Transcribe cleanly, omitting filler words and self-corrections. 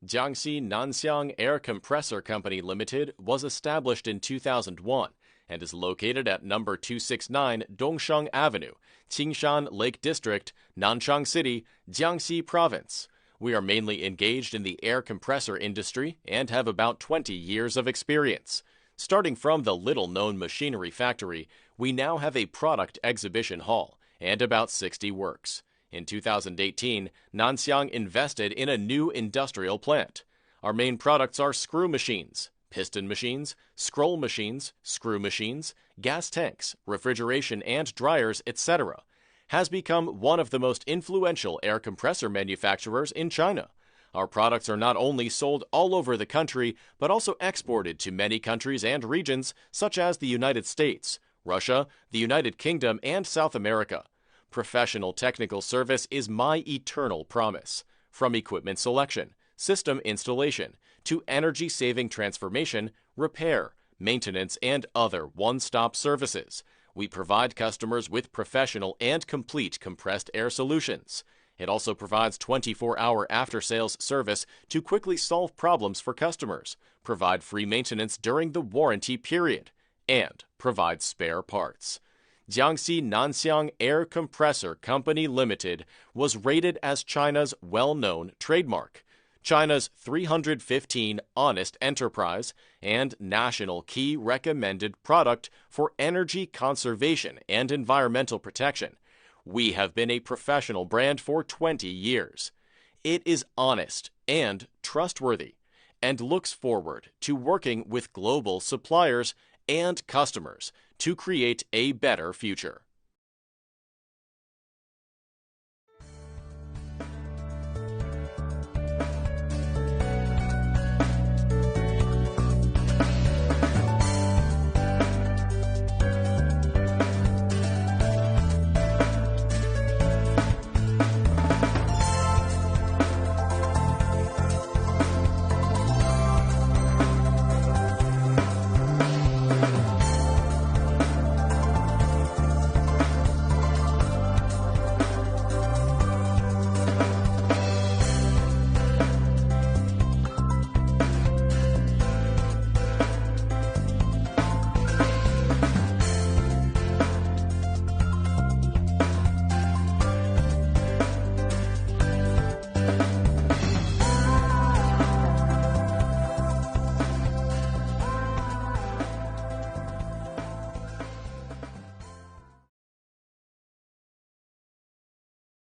Jiangxi Nanxiang Air Compressor Company Limited was established in 2001 and is located at number 269 Dongsheng Avenue, Qingshan Lake District, Nanchang City, Jiangxi Province. We are mainly engaged in the air compressor industry and have about 20 years of experience. Starting from the little-known machinery factory, we now have a product exhibition hall and about 60 works. In 2018, Nanxiang invested in a new industrial plant. Our main products are screw machines, piston machines, scroll machines, screw machines, gas tanks, refrigeration and dryers, etc. Has become one of the most influential air compressor manufacturers in China. Our products are not only sold all over the country, but also exported to many countries and regions such as the United States, Russia, the United Kingdom, and South America. Professional technical service is my eternal promise. From equipment selection, system installation, to energy-saving transformation, repair, maintenance, and other one-stop services, we provide customers with professional and complete compressed air solutions. It also provides 24-hour after-sales service to quickly solve problems for customers, provide free maintenance during the warranty period, and provide spare parts. Jiangxi Nanxiang Air Compressor Company Limited was rated as China's well-known trademark, China's 315 Honest Enterprise, and National Key Recommended Product for Energy Conservation and Environmental Protection. We have been a professional brand for 20 years. It is honest and trustworthy, and looks forward to working with global suppliers and customers to create a better future.